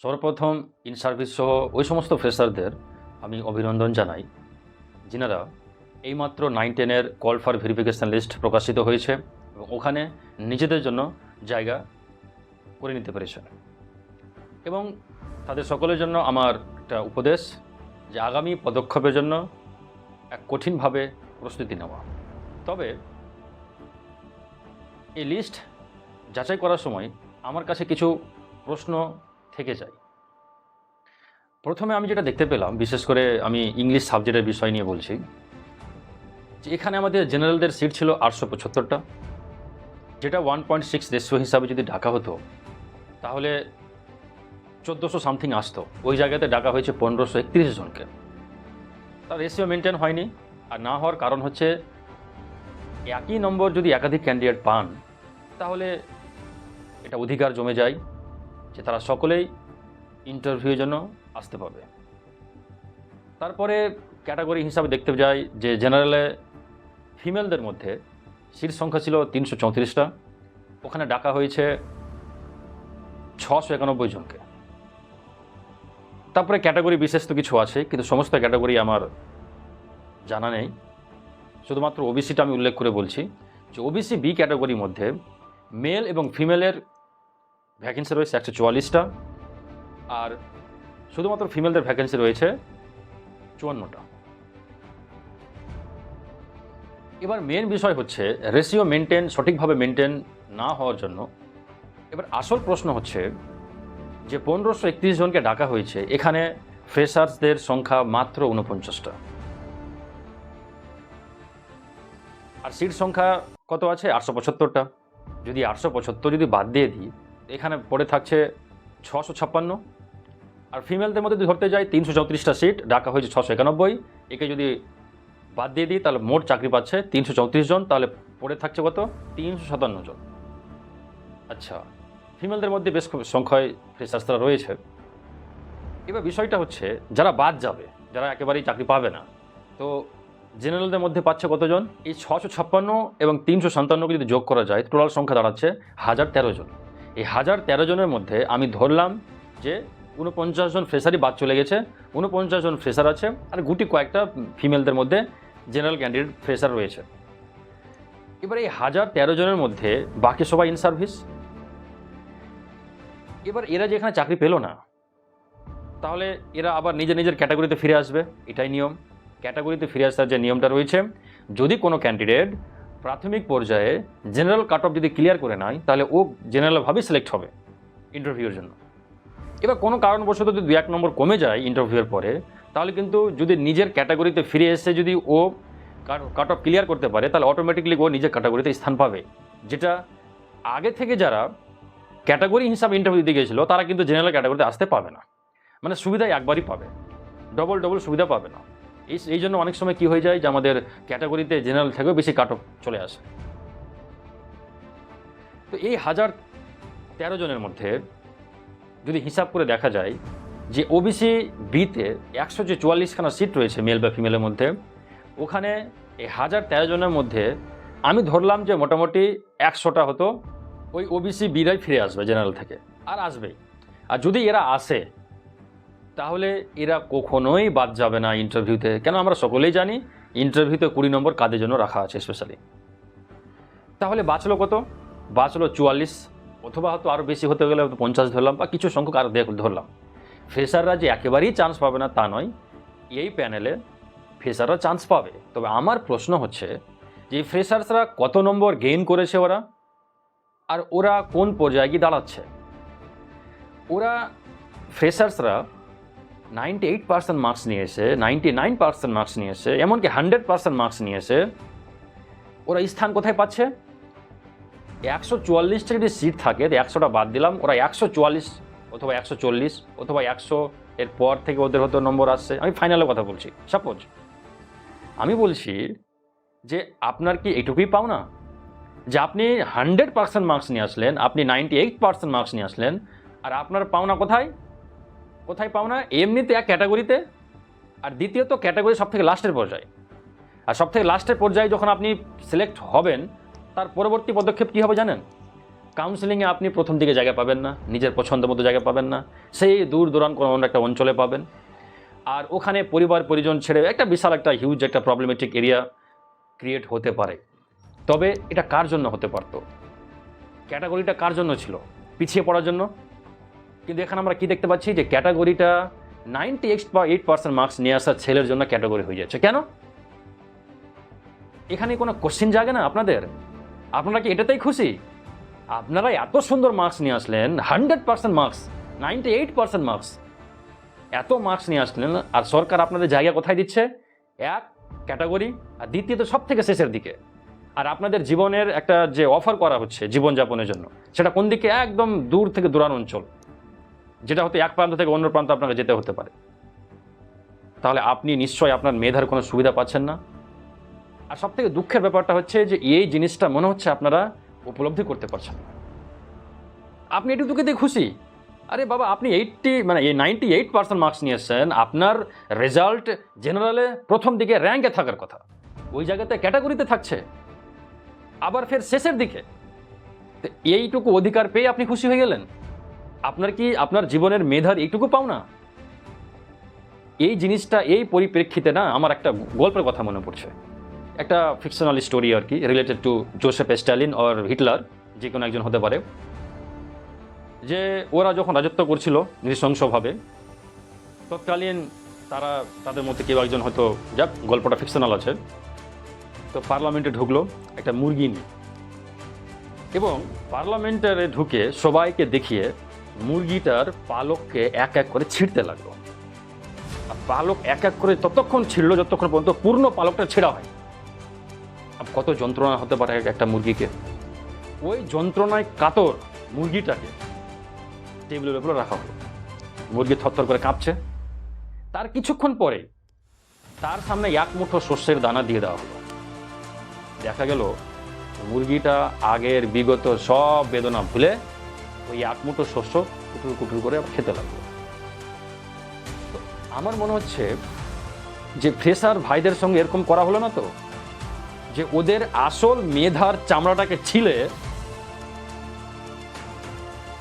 সর্বপ্রথম in service সহ ওই সমস্ত ফ্রেশারদের আমি অভিনন্দন জানাই যিনারা এইমাত্র 9-10-এর কল ফর ভেরিফিকেশান লিস্ট প্রকাশিত হয়েছে এবং ওখানে নিজেদের জন্য জায়গা করে নিতে পেরেছে। এবং তাদের সকলের জন্য আমার একটা উপদেশ যে আগামী পদক্ষেপের জন্য এক কঠিনভাবে প্রস্তুতি নেওয়া। তবে এই লিস্ট যাচাই করার সময় আমার কাছে কিছু প্রশ্ন থেকে যায়। প্রথমে আমি যেটা দেখতে পেলাম, বিশেষ করে আমি ইংলিশ সাবজেক্টের বিষয় নিয়ে বলছি, যে এখানে আমাদের জেনারেলদের সিট ছিল 875টা, যেটা 1.6 রেশিও হিসাবে যদি ডাকা হতো তাহলে 1400 সামথিং আসতো। ওই জায়গাতে ডাকা হয়েছে 1531 জনকে। তার রেশিও মেনটেন হয়নি, আর না হওয়ার কারণ হচ্ছে একই নম্বর যদি একাধিক ক্যান্ডিডেট পান তাহলে এটা অধিকার জমে যায় যে তারা সকলেই ইন্টারভিউর জন্য আসতে পারবে। তারপরে ক্যাটাগরি হিসাবে দেখতে যাই যে জেনারেলে ফিমেলদের মধ্যে সিট সংখ্যা ছিল 334টা, ওখানে ডাকা হয়েছে 691 জনকে। তারপরে ক্যাটাগরি বিশেষ তো কিছু আছে, কিন্তু সমস্ত ক্যাটাগরি আমার জানা নেই। শুধুমাত্র ওবিসিটা আমি উল্লেখ করে বলছি যে ওবিসি বি ক্যাটাগরির মধ্যে মেল এবং ফিমেলের ভ্যাকেন্সি রয়েছে 144টা, আর শুধুমাত্র ফিমেলদের ভ্যাকেন্সি রয়েছে 54টা। এবার মেন বিষয় হচ্ছে রেশিও সঠিকভাবে মেনটেন না হওয়ার জন্য এবার আসল প্রশ্ন হচ্ছে যে 1531 জনকে ডাকা হয়েছে, এখানে ফ্রেশার্সদের সংখ্যা মাত্র 49টা, আর সিট সংখ্যা কত আছে? 875টা। যদি 875 যদি বাদ দিয়ে দিই, এখানে পড়ে থাকছে 656। আর ফিমেলদের মধ্যে যদি ধরতে যাই 334টা সিট, ডাকা হয়েছে 691, একে যদি বাদ দিয়ে দিই তাহলে মোট চাকরি পাচ্ছে 334 জন, তাহলে পড়ে থাকছে কত? 357 জন। আচ্ছা, ফিমেলদের মধ্যে বেশ সংখ্যায় ফ্রেশার্সরা রয়েছে। এবার বিষয়টা হচ্ছে যারা বাদ যাবে, যারা একেবারেই চাকরি পাবে না, তো জেনারেলদের মধ্যে পাচ্ছে কতজন? এই 656 এবং 357কে যদি যোগ করা যায় টোটাল সংখ্যা দাঁড়াচ্ছে 1013 জন। এই 1013 জনের মধ্যে আমি ধরলাম যে 49 জন ফ্রেশারই বাদ চলে গেছে, 49 জন ফ্রেশার আছে, আর গুটি কয়েকটা ফিমেলদের মধ্যে জেনারেল ক্যান্ডিডেট ফ্রেশার রয়েছে। এবার এই 1013 জনের মধ্যে বাকি সবাই ইন সার্ভিস। এবার এরা যেখানে চাকরি পেল না, তাহলে এরা আবার নিজের ক্যাটাগরিতে ফিরে আসবে, এটাই নিয়ম। ক্যাটাগরিতে ফিরে আসার যে নিয়মটা রয়েছে, যদি কোনো ক্যান্ডিডেট প্রাথমিক পর্যায়ে জেনারেল কাট অফ যদি ক্লিয়ার করে নেয় তাহলে ও জেনারেলভাবেই সিলেক্ট হবে ইন্টারভিউর জন্য। এবার কোনো কারণবশত যদি 2-1 নম্বর কমে যায় ইন্টারভিউয়ের পরে, তাহলে কিন্তু যদি নিজের ক্যাটাগরিতে ফিরে এসে যদি ও কাট অফ ক্লিয়ার করতে পারে তাহলে অটোমেটিকলি ও নিজের ক্যাটাগরিতে স্থান পাবে, যেটা আগে থেকে যারা ক্যাটাগরি হিসাবে ইন্টারভিউ দিতে গিয়েছিল তারা কিন্তু জেনারেল ক্যাটাগরিতে আসতে পাবে না। মানে সুবিধা একবারই পাবে, ডবল সুবিধা পাবে না। এই জন্য অনেক সময় কি হয়ে যায় যে আমাদের ক্যাটাগরিতে জেনারেল থেকেও বেশি কাট অফ চলে আসে। তো এই 1013 জনের মধ্যে যদি হিসাব করে দেখা যায় যে ওবিসি বিতে 144খানা সিট রয়েছে মেল বা ফিমেলের মধ্যে, ওখানে এই 1013 জনের মধ্যে আমি ধরলাম যে মোটামুটি 100টা হতো ওই ওবিসি বিরাই ফিরে আসবে জেনারেল থেকে, আর আসবেই। আর যদি এরা আসে তাহলে এরা কখনোই বাদ যাবে না ইন্টারভিউতে। কেন? আমরা সকলেই জানি ইন্টারভিউতে 20 নম্বর কাদের জন্য রাখা আছে স্পেশালি। তাহলে বাঁচলো কত? বাঁচলো 44, অথবা হয়তো আরও বেশি হতে গেলে 50 ধরলাম, বা কিছু সংখ্যক আরও ধরলাম। ফ্রেশাররা যে একেবারেই চান্স পাবে না তা নয়, এই প্যানেলে ফ্রেশাররা চান্স পাবে। তবে আমার প্রশ্ন হচ্ছে যে ফ্রেশার্সরা কত নম্বর গেইন করেছে ওরা, আর ওরা কোন পর্যায়ে গিয়ে দাঁড়াচ্ছে। ওরা ফ্রেশার্সরা 98% মার্কস নিয়ে এসে, 99% মার্কস নিয়ে এসে, এমনকি 100% মার্কস নিয়ে এসে ওরা স্থান কোথায় পাচ্ছে? 144টা যদি সিট থাকে, 100টা বাদ দিলাম, ওরা 144 অথবা 140 অথবা 100 এর পর থেকে ওদের হয়তো নম্বর আসছে। আমি ফাইনালের কথা বলছি। সাপোজ আমি বলছি যে আপনার কি এইটুকুই পাও না যে আপনি 100% মার্কস নিয়ে আসলেন, আপনি 98% মার্কস নিয়ে আসলেন, আর আপনার পাওনা কোথায় পাওনা? এমনিতে এক ক্যাটাগরিতে, আর দ্বিতীয়ত ক্যাটাগরি সব থেকে লাস্টের পর্যায়ে। আর সব থেকে লাস্টের পর্যায়ে যখন আপনি সিলেক্ট হবেন, তার পরবর্তী পদক্ষেপ কী হবে জানেন? কাউন্সেলিংয়ে আপনি প্রথম দিকে জায়গা পাবেন না, নিজের পছন্দ মতো জায়গা পাবেন না, সেই দূর দূরান্ত কোনো একটা অঞ্চলে পাবেন। আর ওখানে পরিবার পরিজন ছেড়ে একটা বিশাল একটা হিউজ একটা প্রবলেমেটিক এরিয়া ক্রিয়েট হতে পারে। তবে এটা কার জন্য হতে পারত? ক্যাটাগরিটা কার জন্য ছিল? পিছিয়ে পড়ার জন্য। কিন্তু এখানে আমরা কি দেখতে পাচ্ছি যে ক্যাটাগরিটা 98% মার্কস নিয়ে আসার ছেলের জন্য ক্যাটাগরি হয়ে যাচ্ছে। কেন? এখানে কোনো কোশ্চেন জাগে না আপনাদের? আপনারা কি এটাতেই খুশি? আপনারা এত সুন্দর মার্কস নিয়ে আসলেন, 100% মার্কস, 98% মার্কস, এত মার্কস নিয়ে আসলেন, আর সরকার আপনাদের জায়গা কোথায় দিচ্ছে? এক ক্যাটাগরি, আর দ্বিতীয়ত সব থেকে শেষের দিকে। আর আপনাদের জীবনের একটা যে অফার করা হচ্ছে জীবনযাপনের জন্য, সেটা কোন দিকে? একদম দূর থেকে দূরান অঞ্চল, যেটা হয়তো এক প্রান্ত থেকে অন্য প্রান্ত আপনাকে যেতে হতে পারে। তাহলে আপনি নিশ্চয়ই আপনার মেধার কোনো সুবিধা পাচ্ছেন না। আর সব থেকে দুঃখের ব্যাপারটা হচ্ছে যে এই জিনিসটা মনে হচ্ছে আপনারা উপলব্ধি করতে পারছেন। আপনি এটুকুকে দিয়ে খুশি? আরে বাবা, আপনি 98% মার্কস নিয়ে এসেছেন, আপনার রেজাল্ট জেনারেলে প্রথম দিকে র্যাঙ্কে থাকার কথা, ওই জায়গাতে ক্যাটাগরিতে থাকছে, আবার ফের শেষের দিকে। তো এইটুকু অধিকার পেয়ে আপনি খুশি হয়ে গেলেন? আপনার কি আপনার জীবনের মেধার এইটুকু পাওনা? এই জিনিসটা, এই পরিপ্রেক্ষিতে না আমার একটা গল্পের কথা মনে পড়ছে, একটা ফিকশনাল স্টোরি আর কি, related to Joseph Stalin or Hitler, যে কোনো একজন হতে পারে। যে ওরা যখন রাজত্ব করছিল নৃশংসভাবে, তৎকালীন তাদের মধ্যে কেউ একজন হয়তো, যাক গল্পটা ফিকশনাল আছে, তো পার্লামেন্টে ঢুকলো একটা মুরগি নিয়ে, এবং পার্লামেন্টারে ঢুকে সবাইকে দেখিয়ে মুরগিটার পালককে এক এক করে ছিঁড়তে লাগলো। আর পালক এক এক করে ততক্ষণ ছিঁড়লো যতক্ষণ পর্যন্ত পূর্ণ পালকটা ছেঁড়া হয়। কত যন্ত্রণা হতে পারে একটা মুরগিকে। ওই যন্ত্রণায় কাতর মুরগিটাকে টেবিলের উপরে রাখা হলো। মুরগি থরথর করে কাঁপছে। তার কিছুক্ষণ পরে তার সামনে এক মুঠো শস্যের দানা দিয়ে দেওয়া হলো। দেখা গেল মুরগিটা আগের বিগত সব বেদনা ভুলে ওই এক মুঠো শস্য কুটুর কুটুর করে খেতে লাগলো। আমার মনে হচ্ছে যে ফ্রেশার ভাইদের সঙ্গে এরকম করা হলো না তো, যে ওদের আসল মেধার চামড়াটাকে ছিলে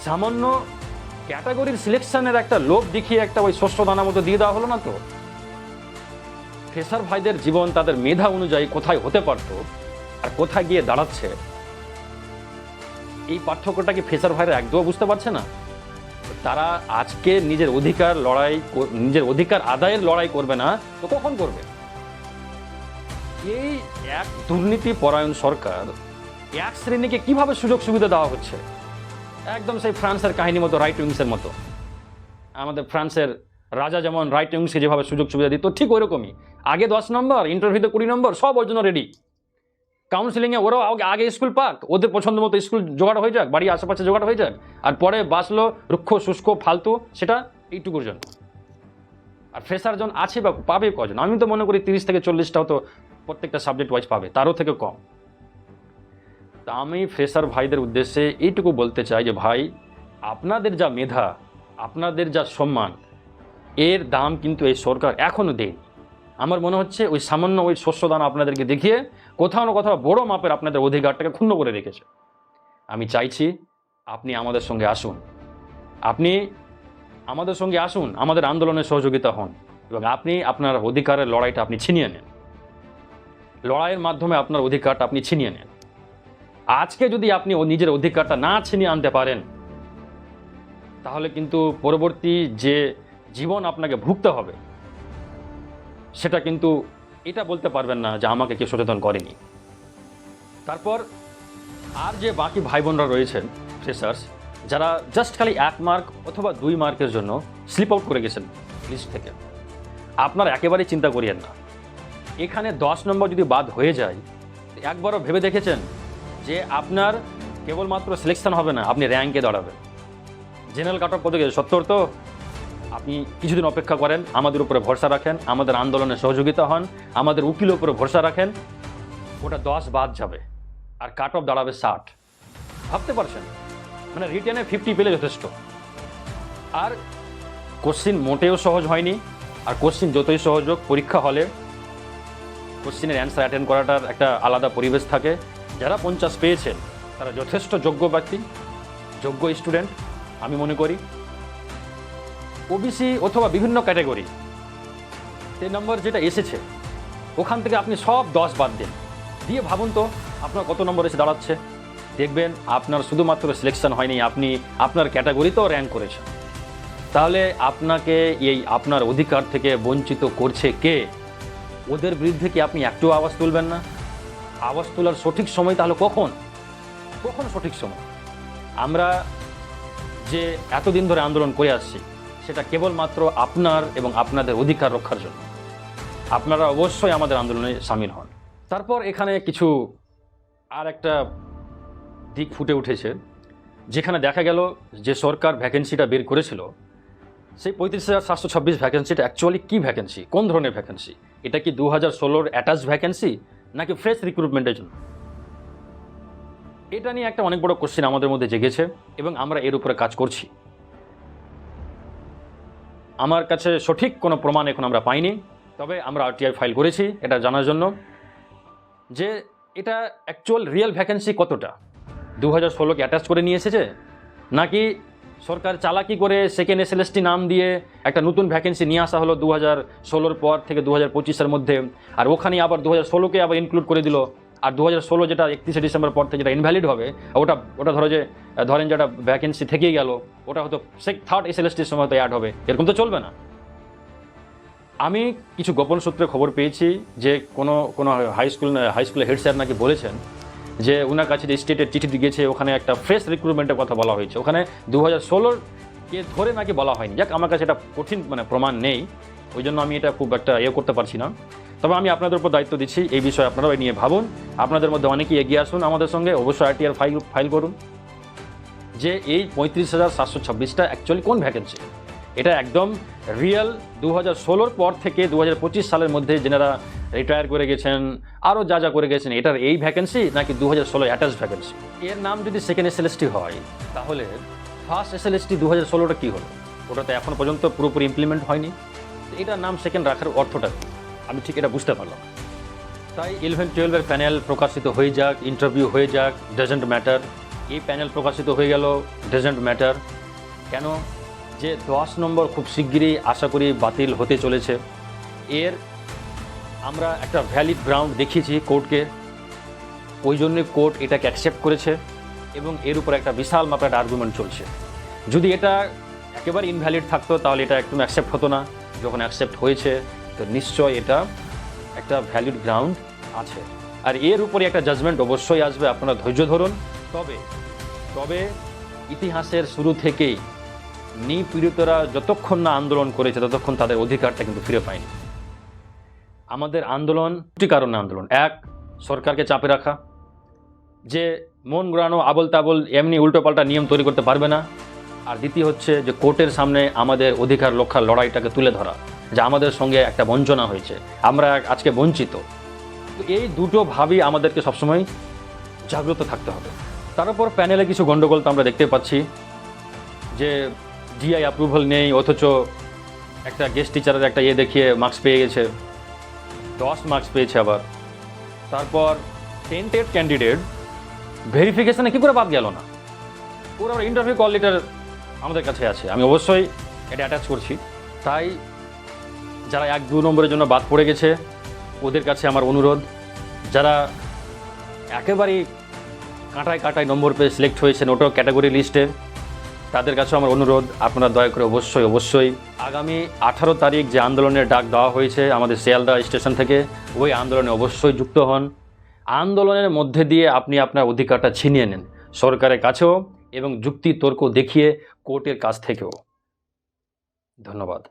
সামান্য ক্যাটাগরির সিলেকশনের একটা লোভ দেখিয়ে একটা ওই শস্য দানা মতো দিয়ে দেওয়া হলো না তো। ফ্রেশার ভাইদের জীবন তাদের মেধা অনুযায়ী কোথায় হতে পারত আর কোথায় গিয়ে দাঁড়াচ্ছে, এই পার্থক্যটা কি ফ্রেশার ভাইরা একদমও বুঝতে পারছে না? তারা আজকে নিজের অধিকার আদায়ের লড়াই করবে না তো কখন করবে? এই এক দুর্নীতি পরায়ণ সরকার এক শ্রেণীকে কিভাবে সুযোগ সুবিধা দেওয়া হচ্ছে, একদম সেই ফ্রান্সের কাহিনী মতো, রাইট উইংসের মতো। আমাদের ফ্রান্সের রাজা যেমন রাইট উইংসকে যেভাবে সুযোগ সুবিধা দিত, ঠিক ওইরকমই। আগে 10 নম্বর, ইন্টারভিউতে 20 নম্বর, সব ওর জন্য রেডি। কাউন্সিলিংয়ে ওরাও আগে স্কুল পাক, ওদের পছন্দ মতো স্কুল জোগাড় হয়ে যাক, বাড়ির আশেপাশে জোগাড় হয়ে যাক, আর পরে বাঁচলো রুক্ষ শুষ্ক ফালতু, সেটা এইটুকুর জন্য। আর ফ্রেশার জন আছে বা পাবে কজন? আমি তো মনে করি 30 থেকে 40টাও তো প্রত্যেকটা সাবজেক্ট ওয়াইজ পাবে, তারও থেকে কম। তা আমি ফ্রেশার ভাইদের উদ্দেশ্যে এইটুকু বলতে চাই যে ভাই, আপনাদের যা মেধা, আপনাদের যা সম্মান, এর দাম কিন্তু এই সরকার এখনও দেয়নি। আমার মনে হচ্ছে ওই সামান্য ওই শস্যদান আপনাদেরকে দেখিয়ে কোথাও না কোথাও বড় মাপের আপনাদের অধিকারটাকে ক্ষুণ্ণ করে রেখেছে। আমি চাইছি আপনি আমাদের সঙ্গে আসুন, আমাদের আন্দোলনে সহযোগিতা হন, এবং আপনি আপনার অধিকারের লড়াইটা আপনি ছিনিয়ে নেন। লড়াইয়ের মাধ্যমে আপনার অধিকারটা আপনি ছিনিয়ে নেন। আজকে যদি আপনি নিজের অধিকারটা না ছিনিয়ে আনতে পারেন, তাহলে কিন্তু পরবর্তী যে জীবন আপনাকে ভুগতে হবে, সেটা কিন্তু এটা বলতে পারবেন না যে আমাকে কেউ সচেতন করেনি। তারপর আর যে বাকি ভাই বোনরা রয়েছেন ফ্রেশার্স, যারা জাস্ট খালি 1 মার্ক অথবা 2 মার্কের জন্য স্লিপ আউট করে গেছেন লিস্ট থেকে, আপনার একেবারেই চিন্তা করিয়েন না। এখানে 10 নম্বর যদি বাদ হয়ে যায়, একবারও ভেবে দেখেছেন যে আপনার কেবলমাত্র সিলেকশন হবে না, আপনি র্যাঙ্কে দাঁড়াবেন। জেনারেল কাট অফ কত গেছে? 70। তো আপনি কিছুদিন অপেক্ষা করেন, আমাদের উপরে ভরসা রাখেন, আমাদের আন্দোলনে সহযোগিতা হন, আমাদের উকিলের উপরে ভরসা রাখেন, ওটা 10 বাদ যাবে আর কাট অফ দাঁড়াবে 60। ভাবতে পারছেন? মানে রিটেনে 50 পেলে যথেষ্ট। আর কোশ্চিন মোটেও সহজ হয়নি, আর কোশ্চিন যতই সহজ হোক, পরীক্ষা হলে কোশ্চিনের অ্যান্সার অ্যাটেন্ড করাটার একটা আলাদা পরিবেশ থাকে। যারা 50 পেয়েছেন তারা যথেষ্ট যোগ্য ব্যক্তি, যোগ্য স্টুডেন্ট আমি মনে করি। ওবিসি অথবা বিভিন্ন ক্যাটাগরি 10 নম্বর যেটা এসেছে ওখান থেকে আপনি সব 10 বাদ দিন, দিয়ে ভাবুন তো আপনার কত নম্বর এসে দাঁড়াচ্ছে। দেখবেন আপনার শুধুমাত্র সিলেকশন হয়নি, আপনি আপনার ক্যাটাগরিতেও র্যাঙ্ক করেছেন। তাহলে আপনাকে এই আপনার অধিকার থেকে বঞ্চিত করছে কে? ওদের বিরুদ্ধে কি আপনি একটু আওয়াজ তুলবেন না? আওয়াজ তোলার সঠিক সময় তাহলে কখন সঠিক সময়? আমরা যে এতদিন ধরে আন্দোলন করে আসছি সেটা কেবলমাত্র আপনার এবং আপনাদের অধিকার রক্ষার জন্য। আপনারা অবশ্যই আমাদের আন্দোলনে সামিল হন। তারপর এখানে কিছু আর একটা দিক ফুটে উঠেছে, যেখানে দেখা গেল যে সরকার ভ্যাকেন্সিটা বের করেছিল সেই 35,726 ভ্যাকেন্সিটা অ্যাকচুয়ালি কী ভ্যাকেন্সি, কোন ধরনের ভ্যাকেন্সি? এটা কি 2016-র অ্যাটাচ ভ্যাকেন্সি নাকি ফ্রেশ রিক্রুটমেন্টের জন্য? এটা নিয়ে একটা অনেক বড় কোশ্চেন আমাদের মধ্যে জেগেছে এবং আমরা এর উপরে কাজ করছি। আমার কাছে সঠিক কোনো প্রমাণ এখন আমরা পাইনি, তবে আমরা আরটিআই ফাইল করেছি এটা জানার জন্য যে এটা অ্যাকচুয়াল রিয়েল ভ্যাকেন্সি কতটা। 2016-কে অ্যাটাচ করে নিয়ে এসেছে নাকি সরকার চালাকি করে সেকেন্ড এসএলএসটি নাম দিয়ে একটা নতুন ভ্যাকেন্সি নিয়ে আসা হলো 2016-র পর থেকে 2025-এর মধ্যে, আর ওখানে আবার 2016-কে আবার ইনক্লুড করে দিল, আর 2016 যেটা 31শে ডিসেম্বর পর থেকে যেটা ইনভ্যালিড হবে ওটা ধরেন যেটা ভ্যাকেন্সি থেকেই গেল ওটা হয়তো থার্ড এসএলএসটির সময় তো অ্যাড হবে। এরকম তো চলবে না। আমি কিছু গোপন সূত্রে খবর পেয়েছি যে কোনো হাই স্কুলের হেড স্যার নাকি বলেছেন যে ওনার কাছে যে স্টেটের চিঠি গেছে ওখানে একটা ফ্রেশ রিক্রুটমেন্টের কথা বলা হয়েছে, ওখানে 2016-কে ধরে নাকি বলা হয়নি। যাক, আমার কাছে এটা কঠিন প্রমাণ নেই, ওই জন্য আমি এটা খুব একটা করতে পারছি না। তবে আমি আপনাদের উপর দায়িত্ব দিচ্ছি এই বিষয়ে আপনারাও এই নিয়ে ভাবুন। আপনাদের মধ্যে অনেকেই এগিয়ে আসুন আমাদের সঙ্গে, অবশ্যই আরটিআর ফাইল করুন যে এই 35,726টা অ্যাকচুয়ালি কোন ভ্যাকেন্সি। এটা একদম রিয়েল 2016-র পর থেকে 2025 সালের মধ্যে যেনারা রিটায়ার করে গেছেন, আরও যা করে গেছেন, এটার এই ভ্যাকেন্সি নাকি 2016 অ্যাটাচ ভ্যাকেন্সি। এর নাম যদি সেকেন্ড এসএলএসটি হয় তাহলে ফার্স্ট এসএলএসটি 2016টা কী হলো? ওটা তো এখন পর্যন্ত পুরোপুরি ইমপ্লিমেন্ট হয়নি। এটার নাম সেকেন্ড রাখার অর্থটা কী? আমি ঠিক এটা বুঝতে পারলাম। তাই 11-12-এর প্যানেল প্রকাশিত হয়ে যাক, ইন্টারভিউ হয়ে যাক, ডাজন্ট ম্যাটার। এই প্যানেল প্রকাশিত হয়ে গেল, ডাজন্ট ম্যাটার। কেন? যে 10 নম্বর খুব শিগগিরই আশা করি বাতিল হতে চলেছে। এর আমরা একটা ভ্যালিড গ্রাউন্ড দেখিয়েছি কোর্টকে, ওই জন্যে কোর্ট এটাকে অ্যাকসেপ্ট করেছে এবং এর উপর একটা বিশাল মাপের একটা আর্গুমেন্ট চলছে। যদি এটা একেবারে ইনভ্যালিড থাকতো তাহলে এটা একদম অ্যাকসেপ্ট হতো না। যখন অ্যাকসেপ্ট হয়েছে তো নিশ্চয় এটা একটা ভ্যালিড গ্রাউন্ড আছে, আর এর উপরে একটা জাজমেন্ট অবশ্যই আসবে। আপনারা ধৈর্য ধরুন। তবে ইতিহাসের শুরু থেকেই নিপীড়িতরা যতক্ষণ না আন্দোলন করেছে ততক্ষণ তাদের অধিকারটা কিন্তু ফিরে পায়নি। আমাদের আন্দোলন দুটি কারণে আন্দোলন। এক, সরকারকে চাপে রাখা, যে মন ঘোরানো আবল তাবল এমনি উল্টোপাল্টা নিয়ম তৈরি করতে পারবে না। আর দ্বিতীয় হচ্ছে যে কোর্টের সামনে আমাদের অধিকার রক্ষার লড়াইটাকে তুলে ধরা, যে আমাদের সঙ্গে একটা বঞ্চনা হয়েছে, আমরা আজকে বঞ্চিত। তো এই দুটো ভাবই আমাদেরকে সবসময় জাগ্রত থাকতে হবে। তার উপর প্যানেলে কিছু গণ্ডগোল তো আমরা দেখতে পাচ্ছি, যে জিআই অ্যাপ্রুভাল নেই অথচ একটা গেস্ট টিচারের একটা দেখিয়ে মার্কস পেয়ে গেছে, 10 মার্কস পেয়েছে আবার। তারপর টেন্টেড ক্যান্ডিডেট ভেরিফিকেশানে কী করে বাদ গেল না? পুরো ইন্টারভিউ কল লেটার আমাদের কাছে আছে, আমি অবশ্যই এটা অ্যাটাচ করছি। তাই যারা 1-2 নম্বরের জন্য বাদ পড়ে গেছে ওদের কাছে আমার অনুরোধ, যারা একেবারেই কাঁটায় নম্বর পেয়ে সিলেক্ট হয়েছেন ওটাও ক্যাটাগরি লিস্টে, তাদের কাছে আমার অনুরোধ আপনারা দয়া করে অবশ্যই আগামী 18 তারিখ যে আন্দোলনের ডাক দেওয়া হয়েছে আমাদের শিয়ালদা স্টেশন থেকে, ওই আন্দোলনে অবশ্যই যুক্ত হন। আন্দোলনের মধ্যে দিয়ে আপনি আপনার অধিকারটা ছিনিয়ে নেন সরকারের কাছেও এবং যুক্তি তর্ক দেখিয়ে কোর্টের কাছ থেকেও। ধন্যবাদ।